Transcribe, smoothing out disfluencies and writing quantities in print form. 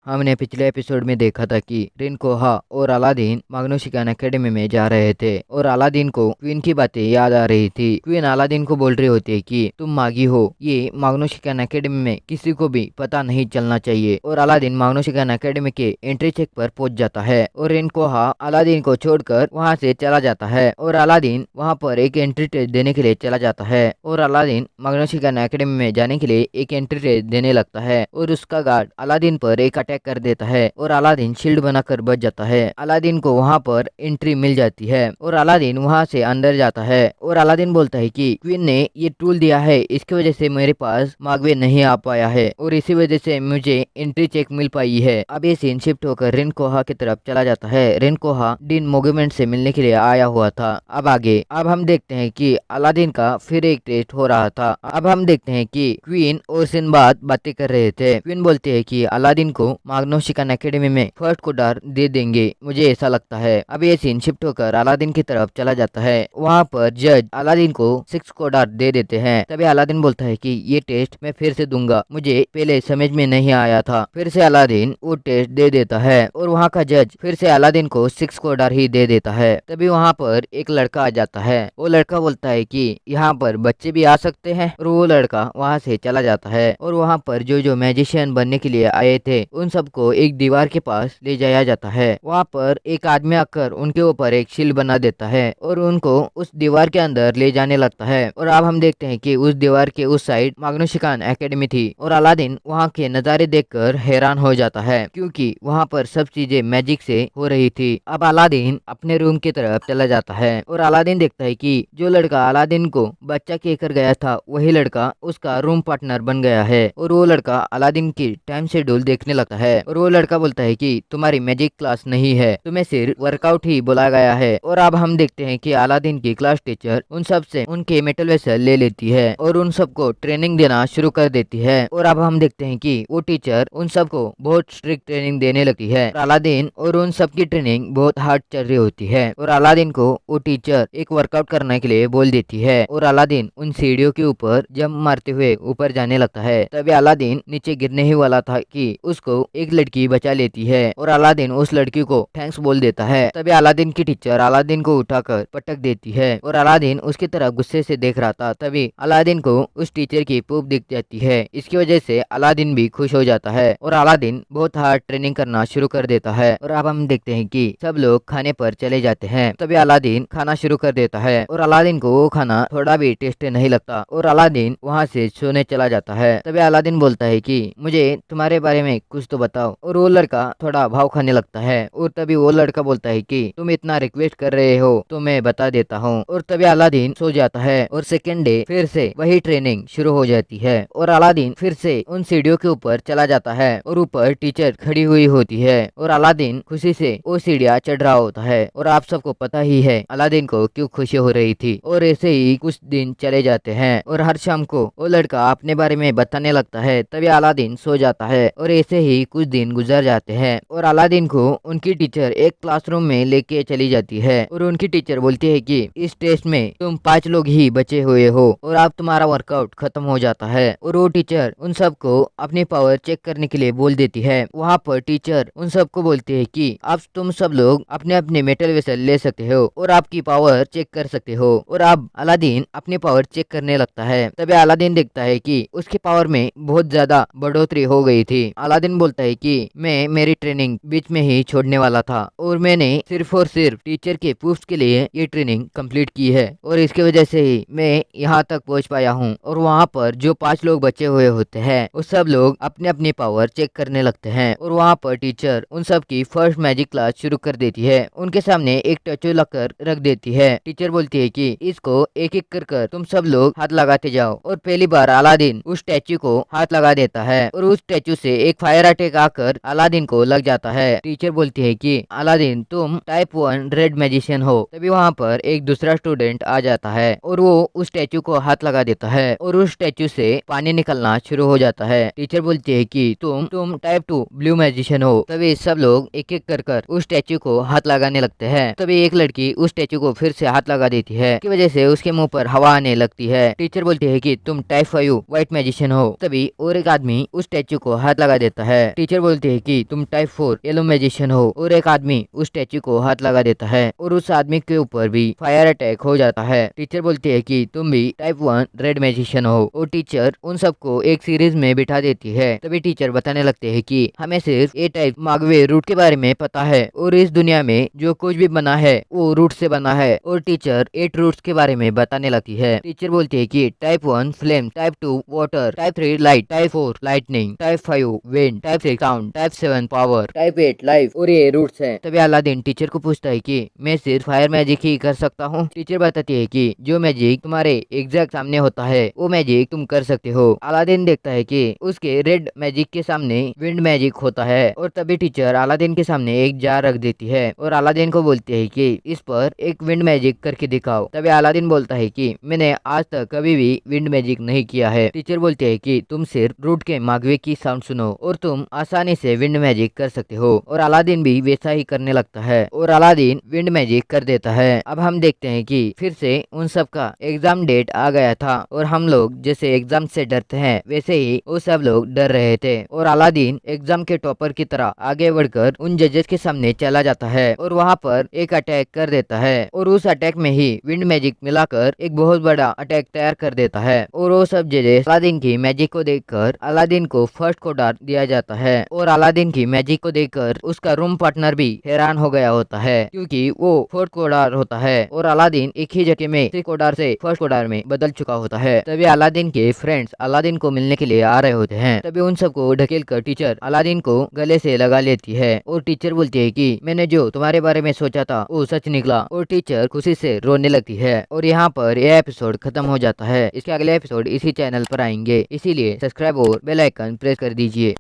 हमने पिछले एपिसोड में देखा था कि रिनकोहा और अलादीन माग्नोशिकान एकेडमी में जा रहे थे और अलादीन को क्वीन की बातें याद आ रही थी। क्वीन अलादीन को बोल रही होती है कि तुम मागी हो, ये माग्नोशिकान एकेडमी में किसी को भी पता नहीं चलना चाहिए। और अलादीन माग्नोशिकान एकेडमी के एंट्री चेक पर पहुंच जाता है और रिनकोहा अलादीन को छोड़कर वहां से चला जाता है और अलादीन वहां पर एक एंट्री टेस्ट देने के लिए चला जाता है और अलादीन माग्नोशिकान एकेडमी में जाने के लिए एक एंट्री टेस्ट देने लगता है और उसका गार्ड अलादीन पर एक अटैक कर देता है और अलादीन शील्ड बनाकर बच जाता है। अलादीन को वहां पर एंट्री मिल जाती है और अलादीन वहां से अंदर जाता है और अलादीन बोलता है कि क्वीन ने ये टूल दिया है, इसकी वजह से मेरे पास मागवे नहीं आ पाया है और इसी वजह से मुझे एंट्री चेक मिल पाई है। अब ये सीन शिफ्ट होकर रिनकोहा की तरफ चला जाता है। रिनकोहा डीन मोगेमेंट से मिलने के लिए आया हुआ था। अब आगे अब हम देखते हैं कि अलादीन का फिर एक टेस्ट हो रहा था। अब हम देखते हैं कि क्वीन और सिंबाद बातें कर रहे थे। क्वीन बोलती है कि अलादीन को माग्नोशिकान एकेडमी में फर्स्ट कोडार दे देंगे, मुझे ऐसा लगता है। अब ये सीन शिफ्ट होकर अलादीन की तरफ चला जाता है। वहाँ पर जज अलादीन को 6 कोडार दे देते हैं। तभी अलादीन बोलता है कि ये टेस्ट मैं फिर से दूंगा, मुझे पहले समझ में नहीं आया था। फिर से अलादीन वो टेस्ट दे देता है और वहाँ का जज फिर से अलादीन को 6 कोडार ही दे देता है। तभी वहाँ पर एक लड़का आ जाता है। वो लड़का बोलता है कि यहाँ पर बच्चे भी आ सकते हैं और वो लड़का वहाँ से चला जाता है और वहाँ पर जो मैजिशियन बनने के लिए आए थे उन सबको एक दीवार के पास ले जाया जाता है। वहाँ पर एक आदमी आकर उनके ऊपर एक शील्ड बना देता है और उनको उस दीवार के अंदर ले जाने लगता है। और अब हम देखते हैं कि उस दीवार के उस साइड माग्नोशिकान एकेडमी थी और अलादीन वहाँ के नज़ारे देखकर हैरान हो जाता है क्योंकि वहाँ पर सब चीजें मैजिक से हो रही थी। अब अलादीन अपने रूम की तरफ चला जाता है और अलादीन देखता है कि जो लड़का अलादीन को बच्चा कहकर गया था वही लड़का उसका रूम पार्टनर बन गया है और वो लड़का अलादीन की टाइम शेड्यूल देखने लगता है और वो लड़का बोलता है कि तुम्हारी मैजिक क्लास नहीं है, तुम्हें सिर्फ वर्कआउट ही बुलाया गया है। और अब हम देखते हैं कि अलादीन की क्लास टीचर उन सब से उनके मेटल वेसल ले लेती है और उन सबको ट्रेनिंग देना शुरू कर देती है। और अब हम देखते हैं कि वो टीचर उन सबको बहुत स्ट्रिक्ट ट्रेनिंग देने लगती है। अलादीन और उन सब की ट्रेनिंग बहुत हार्ड चल रही होती है और अलादीन को वो टीचर एक वर्कआउट करने के लिए बोल देती है और अलादीन उन सीढ़ियों के ऊपर जंप मारते हुए ऊपर जाने लगता है। तभी अलादीन नीचे गिरने ही वाला था कि उसको एक लड़की बचा लेती है और अलादीन उस लड़की को थैंक्स बोल देता है। तभी अलादीन की टीचर अलादीन को उठाकर पटक देती है और अलादीन उसकी तरफ गुस्से से देख रहा था। तभी अलादीन को उस टीचर की पूप दिख जाती है। इसकी वजह से अलादीन भी खुश हो जाता है और अलादीन बहुत हार्ड ट्रेनिंग करना शुरू कर देता है। और अब हम देखते हैं कि सब लोग खाने पर चले जाते हैं। तभी अलादीन खाना शुरू कर देता है और अलादीन को वो खाना थोड़ा भी टेस्टी नहीं लगता और अलादीन वहाँ से सोने चला जाता है। तभी अलादीन बोलता है कि मुझे तुम्हारे बारे में कुछ तो बताओ और वो लड़का थोड़ा भाव खाने लगता है और तभी वो लड़का बोलता है कि तुम इतना रिक्वेस्ट कर रहे हो तो मैं बता देता हूँ। और तभी अलादीन सो जाता है और सेकेंड डे फिर से वही ट्रेनिंग शुरू हो जाती है और अलादीन फिर से उन सीढ़ियों के ऊपर चला जाता है और ऊपर टीचर खड़ी हुई होती है और अलादीन खुशी से वो सीढ़ियाँ चढ़ रहा होता है। और आप सबको पता ही है अलादीन को क्यों खुशी हो रही थी। और ऐसे ही कुछ दिन चले जाते हैं और हर शाम को वो लड़का अपने बारे में बताने लगता है। तभी अलादीन सो जाता है और ऐसे ही कुछ दिन गुजर जाते हैं और अलादीन को उनकी टीचर एक क्लासरूम में लेके चली जाती है और उनकी टीचर बोलती है कि इस टेस्ट में तुम 5 लोग ही बचे हुए हो और अब तुम्हारा वर्कआउट खत्म हो जाता है। और वो टीचर उन सबको अपनी पावर चेक करने के लिए बोल देती है। वहाँ पर टीचर उन सबको बोलती है कि अब तुम सब लोग अपने अपने मेटल वेसल ले सकते हो और आपकी पावर चेक कर सकते हो। और अब अलादीन अपनी पावर चेक करने लगता है। तभी अलादीन देखता है कि उसकी पावर में बहुत ज्यादा बढ़ोतरी हो गई थी। अलादीन बोलता है कि मैं मेरी ट्रेनिंग बीच में ही छोड़ने वाला था और मैंने सिर्फ और सिर्फ टीचर के प्रूफ के लिए ये ट्रेनिंग कंप्लीट की है और इसकी वजह से ही मैं यहाँ तक पहुँच पाया हूँ। और वहाँ पर जो 5 लोग बचे हुए होते हैं वो सब लोग अपने अपनी पावर चेक करने लगते हैं और वहाँ पर टीचर उन सब की फर्स्ट मैजिक क्लास शुरू कर देती है। उनके सामने एक स्टैचू लाकर रख देती है। टीचर बोलती है कि इसको एक एक कर तुम सब लोग हाथ लगाते जाओ और पहली बार अलादीन उस स्टैचू को हाथ लगा देता है और उस स्टैचू से एक फायर अटैक आकर अलादीन को लग जाता है। टीचर बोलती है कि अलादीन तुम टाइप 1 रेड मैजिशियन हो। तभी वहाँ पर एक दूसरा स्टूडेंट आ जाता है और वो उस स्टैचू को हाथ लगा देता है और उस स्टैचू से पानी निकलना शुरू हो जाता है। टीचर बोलती है कि तुम टाइप 2 ब्लू मैजिशियन हो। तभी सब लोग एक एक कर उस स्टैचू को हाथ लगाने लगते हैं। तभी एक लड़की उस स्टैचू को फिर से हाथ लगा देती है, की वजह से उसके मुंह पर हवा आने लगती है। टीचर बोलती है कि तुम टाइप 5 व्हाइट मैजिशियन हो। तभी और एक आदमी उस स्टैचू को हाथ लगा देता है टीचर बोलती है कि तुम टाइप 4 येलो मैजिशियन हो और एक आदमी उस स्टैचू को हाथ लगा देता है और उस आदमी के ऊपर भी फायर अटैक हो जाता है। टीचर बोलती है कि तुम भी टाइप 1 रेड मैजिशियन हो और टीचर उन सबको एक सीरीज में बिठा देती है। तभी टीचर बताने लगते हैं कि हमें सिर्फ ए टाइप मागवे रूट के बारे में पता है और इस दुनिया में जो कुछ भी बना है वो रूट से बना है और टीचर 8 रूट्स के बारे में बताने लगती है। टीचर बोलती है कि type 1 flame, type 2 water, type 3 light, type 4 lightning, type 5 wind, type 6 sound, type 7 power, type 8 life और ये रूट्स हैं। तभी अलादीन टीचर को पूछता है कि मैं सिर्फ फायर मैजिक ही कर सकता हूँ। टीचर बताती है कि जो मैजिक तुम्हारे एग्जैक्ट सामने होता है वो मैजिक तुम कर सकते हो। अलादीन देखता है कि उसके रेड मैजिक के सामने विंड मैजिक होता है और तभी टीचर अलादीन के सामने एक जार रख देती है और अलादीन को बोलती है कि इस पर एक विंड मैजिक करके दिखाओ। तभी अलादीन बोलता है कि मैंने आज तक कभी भी विंड मैजिक नहीं किया है। टीचर बोलती है कि तुम सिर्फ रूट के मागवे की साउंड सुनो और तुम आसानी से विंड मैजिक कर सकते हो और अलादीन भी वैसा ही करने लगता है और अलादीन विंड मैजिक कर देता है। अब हम देखते हैं कि फिर से उन सब का एग्जाम डेट आ गया था और हम लोग जैसे एग्जाम से डरते हैं वैसे ही वो सब लोग डर रहे थे और अलादीन एग्जाम के टॉपर की तरह आगे बढ़कर उन जजेस के सामने चला जाता है और वहाँ पर एक अटैक कर देता है और उस अटैक में ही विंड मैजिक मिलाकर एक बहुत बड़ा अटैक तैयार कर देता है और वो सब जजेस अलादीन की मैजिक को देखकर अलादीन को फर्स्ट कोडार दिया जाता है और अलादीन की मैजिक को देखकर उसका रूम पार्टनर भी हैरान हो गया होता है क्योंकि वो फोर्थ कोडार होता है और अलादीन एक ही जगह में थ्री कोडार से फर्स्ट कोडार में बदल चुका होता है। तभी अलादीन के फ्रेंड्स अलादीन को मिलने के लिए आ रहे होते हैं। तभी उन सबको ढकेल कर टीचर अलादीन को गले से लगा लेती है और टीचर बोलती है कि मैंने जो तुम्हारे बारे में सोचा था वो सच निकला और टीचर खुशी से रोने लगती है और यहाँ पर यह एपिसोड खत्म हो जाता है। इसके अगले एपिसोड इसी चैनल पर आएंगे, इसीलिए सब्सक्राइब और बेल आइकन प्रेस कर दीजिए।